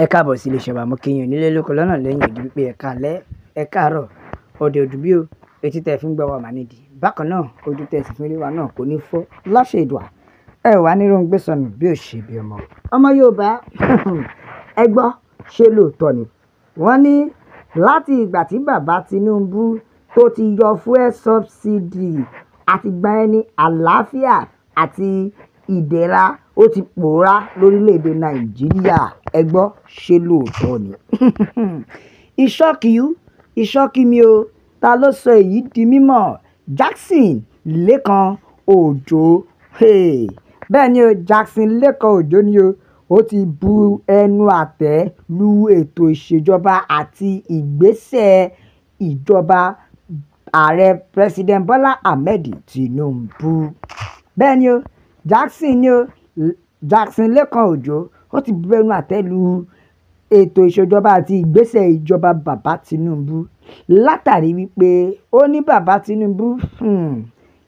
Ẹ káàbọ̀ sí iléeṣẹ́ wa, mo kí yín onílé lóko lọ́nà lẹ́yìn odi wípé ẹ káalẹ́, ẹ káàárọ̀, òde òdù bí o, etí tẹ́ fi ń gbọ́ wa mà nídìí. Bákan náà, ojú tẹ́ sì fi ń rí wa náà kò ní fọ́ láṣẹ Èdùà. Ẹ wà ní rohun gbé sọnù bí ò ṣe bí ọmọ. Ọmọ Yorùbá, ẹ gbọ́, ṣé lóòótọ́ ni? Wọ́n ní láti ìgbà tí bàbá Tinubu tó ti yọ fuel subsidy àtìgbà ẹni àlàáfíà àti ìdẹ̀ra ó ti pòórá lórílẹ̀‐èdè Nàìjíríà. Ẹ gbọ́, ṣé lóòótọ́ ni? Ìṣọ́kí mi o, ta ló sọ èyí di mímọ̀? Jackson Lékan Òjó. Bẹ́ẹ̀ ni o, Jackson Lékan Òjó ni o. Ó ti bu ẹnu àtẹ́ lu ètò ìṣèjọba àti ìgbésẹ̀ ìjọba ààrẹ President Bọ́lá Ahmed Tinubu. Bẹ́ẹ̀ ni o, Jackson Lékan Òjó ó ti bu ẹnu àtẹ́ lu ètò ìṣèjọba àti ìgbésẹ̀ ìjọba bàbá Tinubu látàrí wípé ó ní bàbá Tinubu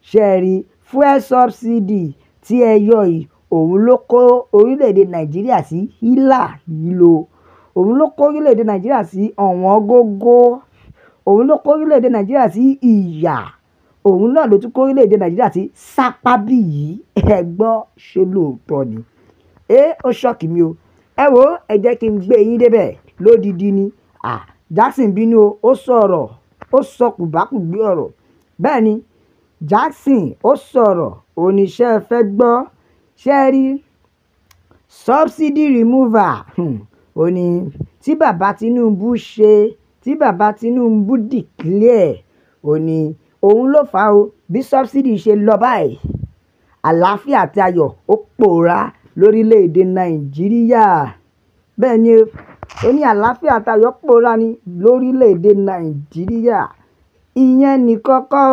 ṣe rí fuel subsidy tí ẹ yọ yìí, òun ló kó orílẹ̀-èdè Nàìjíríà sí hílàhílo, òun ló kó orílẹ̀-èdè Nàìjíríà sí ọ̀wọ́n gógó, òun ló kó orílẹ̀-èdè Nàìjíríà sí ìyà, òun náà ló tún kó orílẹ̀-èdè Nàìjíríà sí sápábì yìí. Ẹ gbọ́, ṣé lóòótọ́ ni? Ó ṣọ́ọ̀kì mi o. Ẹ wo, ẹ jẹ́ kí n gbé yín débẹ̀ lódìdí ni. Jackson bínú o, ó sọ̀rọ̀, ó sọ kùbákùgbé ọ̀rọ̀. Bẹ́ẹ̀ ni, Jackson ó sọ̀rọ̀, oníṣẹ́ fẹ́ gbọ́, ṣe rí subsidy removal ó ní tí bàbá Tinubu declare ó ní òun ló fà á o, bí subsidy ṣe lọ báyìí àlàáfíà àti ayọ̀ ó pòórá lórílẹ̀‐èdè Nàìjíríà. Bẹ́ẹ̀ ni ó ní àlàáfíà àti ayọ̀ pòórá ní lórílẹ̀‐èdè Nàìjíríà. Ìyẹn nìkan kọ́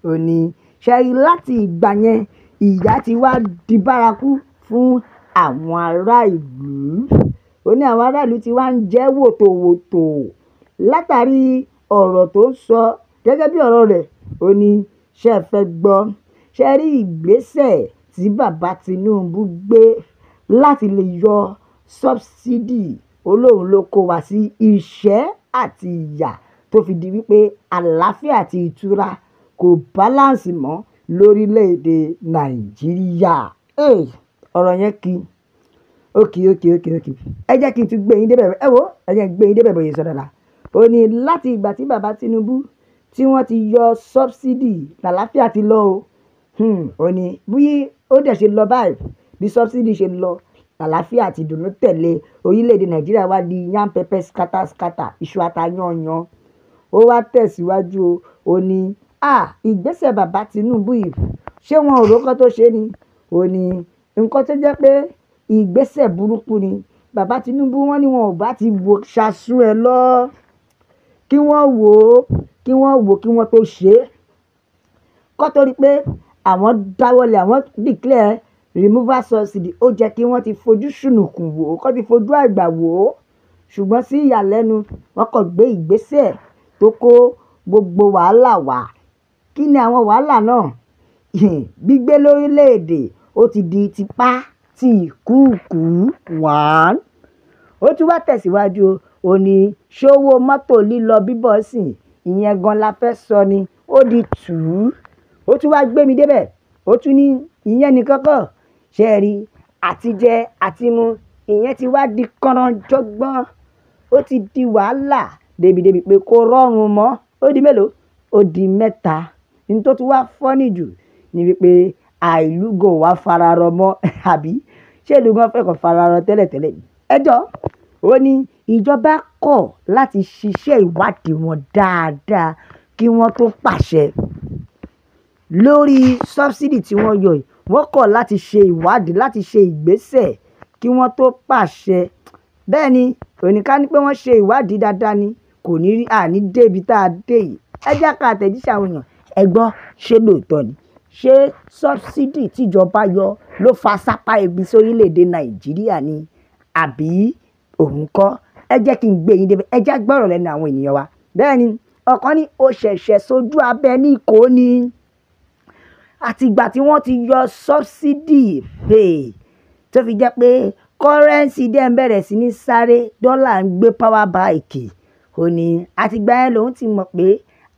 ó ní ṣe rí láti ìgbà yẹn ìyà ti wá di bárakú fún àwọn ará ìlú. Ó ní àwọn ará ìlú ti wá ń jẹ́ wòtòwòtò látàrí ọ̀rọ̀ tó ń sọ. Gẹ́gẹ́ bí ọ̀rọ̀ rẹ̀, ó ní ṣé ẹ fẹ́ gbọ́, ṣe rí ìgbésẹ̀ tí bàbá Tinubu gbé láti lè yọ subsidy, olóhùn ló kó wa sí ìṣẹ́ àti ìyà tó fi di wípé àlàáfíà àti ìtura kò balance mọ́ lórílẹ̀‐èdè Nàìjíríà. Ọ̀rọ̀ yẹn kì ẹ jẹ́ kí n tún gbé yín débẹ̀. Ẹ wo, ẹ jẹ́ gbé yín débẹ̀ bóyá sọ dáadáa. Ó ní láti ìgbà tí bàbá Tinubu tí wọ́n ti yọ subsidy làlàáfíà ti lọ o. Ó ní bí ó dẹ̀ ṣe lọ báyìí, bí subsidy ṣe lọ àlàáfíà àti ìdùnnú tẹ̀lé, orílẹ̀-èdè Nàìjíríà wá di yán pẹpẹ skátà iṣu ata yányan. Ó wá tẹ̀síwájú o. Ó ní ìgbésẹ̀ bàbá Tinubu yìí ṣé wọn ò rókọ́ tó ṣe ni? Ó ní nǹkan tó jẹ́ pé ìgbésẹ̀ burúkú ni bàbá Tinubu, wọ́n ní wọn ò bá ti wò ṣaṣú ẹ lọ kí wọ́n wò kí wọ́n tó ṣe é. Kọ́ torí pé àwọn dáwọ́lé, àwọn declare removal subsidy, ó jẹ́ kí wọ́n ti fojú ṣùnùkùn wò ó, kọ́ ti fojú àgbà wò ó. Ṣùgbọ́n sí ìyàlẹ́nu, wọ́n kàn gbé ìgbésẹ̀ tó kó gbogbo wàhálà wá. Kí ni àwọn wàhálà náà? Gbígbé lórílẹ̀‐èdè ó ti di tipá tí ìkúùkù wàn. Ó tún wá tẹ̀síwájú o. Ó ní ṣówó mọ́tò lílọ bíbọ̀ sìn, ìyẹn gan la fẹ́ sọ ni, ó di ó tún wá gbé mi débẹ̀. Ó tún ní ìyẹn nìkan kọ́, ṣe rí àtijẹ àtimu, ìyẹn ti wá di kọ́ranjọ́gbọ́n, ó ti di wàhálà débi pé kò rọrùn mọ́. Ó di mélòó? Ó di mẹ́ta. Ní tó tún wá fọ́nì jù ni wípé àìlúgò wá fararọ mọ́ àbí ṣé ìlú gan fẹ́ kàn fararọ tẹ́lẹ̀tẹ́lẹ̀ ni? Ẹjọ́ ó ní ìjọba kọ̀ láti ṣiṣẹ́ ìwádìí wọn dáadáa kí wọ́n tó pàṣẹ lórí subsidy tí wọ́n yọ yìí. Wọ́n kọ̀ láti ṣe ìwádìí, láti ṣe ìgbésẹ̀ kí wọ́n tó pàṣẹ. Bẹ́ẹ̀ ni, òníká ní pé wọ́n ṣe ìwádìí dáadáa ni kò ní rí àní débi tá a dé yìí. Ẹ jẹ́ ká àtẹ̀jíṣẹ́ àwọn èèyàn. Ẹ gbọ́, ṣé lóòótọ́ ni? Ṣé subsidy tíjọba yọ ló fa sápá ebi sórílẹ̀‐èdè Nàìjíríà ni àbí òun kọ́? Ẹ jẹ́ kí n gbé yín débẹ̀, ẹ jẹ́ gbọ́rọ̀ lẹ́nu àwọn ènìyàn wa. Bẹ́ẹ̀ ni, ọ̀kan ní ó ṣẹ̀ṣẹ̀ sojú abẹ ní Ìkó ni àtìgbà tí wọ́n ti yọ subsidy tó fi jẹ́ pé kọ́rẹ́ǹsì dẹ̀ ń bẹ̀rẹ̀ sí ní sáré, dọ́là ń gbé power bike. Ó ní àtìgbà yẹn lòun ti mọ̀ pé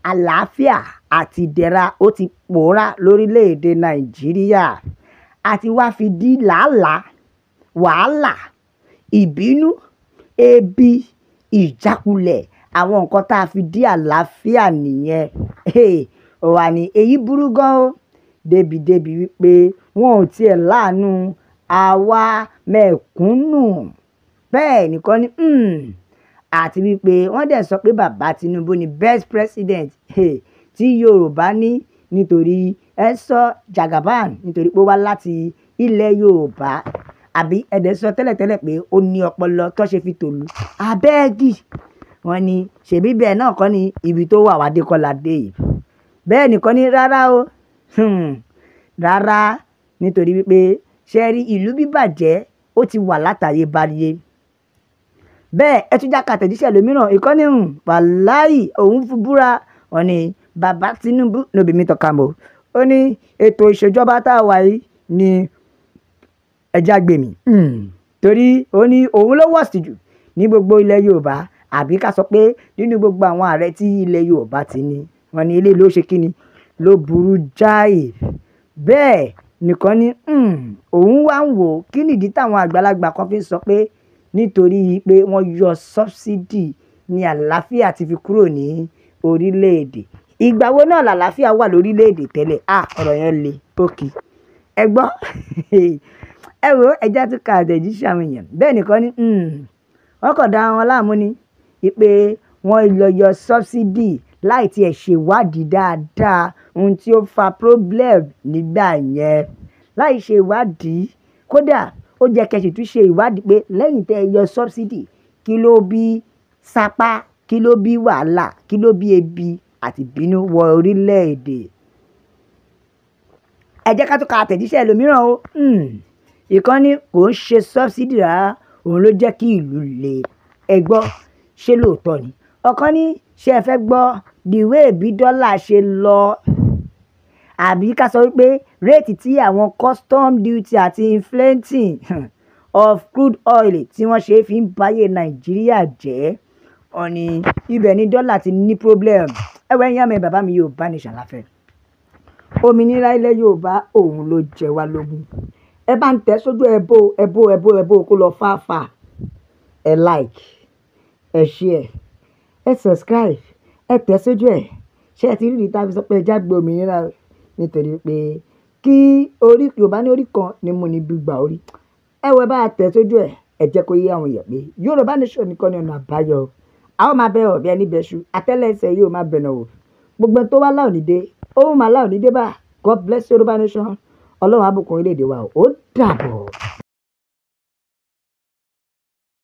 àlàáfíà àti ìdẹ̀ra ó ti pòórá lórílẹ̀‐èdè Nàìjíríà. Àti wá fi di làálàá, wàhálà, ìbínú, ebi, ìjákulẹ̀, àwọn nǹkan tá a fi dí àlàáfíà nìyẹn. Ó wá ní èyí burú gan o, débi wípé wọn ò tiẹ̀ láàánú àwa mẹ̀kúnnù. Bẹ́ẹ̀ nìkan ni àti wípé wọ́n dẹ̀ sọ pé bàbá Tinubu ni best president tí Yorùbá ní nítorí Esau Jagaban, nítorí pé ó wá láti ilẹ̀ Yorùbá. Àbí ẹ̀dẹ̀ sọ tẹ́lẹ̀tẹ́lẹ̀ pé ó ní ọpọlọ tó ṣe fi tòlú abẹ́ẹ̀gì. Wọ́n ní ṣèbí bẹ́ẹ̀ náà kọ́ ni ibi tó wà wádé kọ́lá dé yìí. Bẹ́ẹ̀ nìkan ni rárá o, rárá, nítorí wípé ṣe rí ìlú bíbàjẹ́ ó ti wà látàyè báyé. Bẹ́ẹ̀ ẹ tún jáka àtẹ̀jíṣẹ́ lómìíràn ìkọ́ni wàláì òun fún búra. Wọ́n ní bàbá Tinubu no be me talk am o. Ó ní ètò ìṣèjọba tá a wà yìí ni ẹja gbèmí. Torí ó ní òun ló wọ̀sì jù ní gbogbo ilẹ̀ Yorùbá, àbí ká sọ pé nínú gbogbo àwọn ààrẹ tí ilẹ̀ Yorùbá ti ní. Wọ́n ní eléyìí ló ṣe kíni ló burú jáì. Bẹ́ẹ̀ nìkan ni òun wá ń wò kí nìdí táwọn àgbàlagbà kan fi ń sọ pé nítorí pé wọ́n yọ sọ́bsidì ní àlàáfíà ti fi kúrò ní orílẹ̀-èdè. Ìgbà wo náà làlàáfíà wà lórílẹ̀-èdè tẹ́lẹ̀? Ọ̀rọ̀ yẹn le òkè. Ẹ gbọ́ ẹ wo ẹja tún ka àtẹ̀jíṣẹ́ àwọn èèyàn. Bẹ́ẹ̀ nìkan ni wọ́n kàn dá wọn láàmú ni pé wọ́n lọ yọ sọ́bsidì láì tiẹ̀ ṣèwádìí dáadáa ohun tí ó fa problem nígbà yẹn. Láì ṣe ìwádìí, kódà ó jẹ́ kẹ́sì tún ṣe ìwádìí pé lẹ́yìn tẹ́ ẹ yọ sọ́bsidì kí ló bí sápá, kí ló bí wàhálà, kí ló bí ebi àti ìbínú wọ orílẹ̀-èdè. Ẹ jẹ́ ká tún ka àtẹ̀jíṣẹ́ ẹlòmíràn o. Ìkànnì kò ń ṣe sọ́bsidì rárá, òun ló jẹ́ kí ìlú le. Ẹ gbọ́ ṣé lóòótọ́ ni? Ọ̀kan ní ṣé ẹ fẹ́ gbọ́ the way bí dọ́là ṣe lọ, àbí ká sọ wípé réètì tí àwọn custom duty àti inflating of crude oil tí wọ́n ṣe fi ń báyé Nàìjíríà jẹ́. Wọ́n ní ibẹ̀ ni dọ́là ti ní problem. Ẹ̀wẹ̀ ẹ̀yàn mi bàbá mi Yorùbá ní ṣàlàfẹ́. Òmìnira ilẹ̀ Yorùbá òun ló jẹ wá lógún. Ẹ bá ń tẹ̀ sójú ẹbó kó lọ fáfà. Ẹ like, ẹ share, ẹ subscribe, ẹ tẹ̀ sójú ẹ̀. Ṣé ẹ ti rí ìta fi sọ pé ẹ jágbe òmìnira? Nítorí pé kí orí Yorùbá ní orí kan ni mo ní gbígbà orí. Ẹ wọ bá tẹ̀ sójú ẹ̀, ẹ jẹ́ kó yé àwọn èèyàn pé Yorùbá nation nìkan ni ọ̀nà àbáyọ. A ó máa bẹ ọ̀bẹ ẹni bẹṣu, àtẹ́lẹsẹ̀ yóò máa bẹ̀nà wò. Gbogbo tó wá láòní dé, ó máa láòní dé bá. God bless Yorùbá nation. Ọlọ́run á bùkún orílẹ̀-èdè wa. Ó dàbọ̀.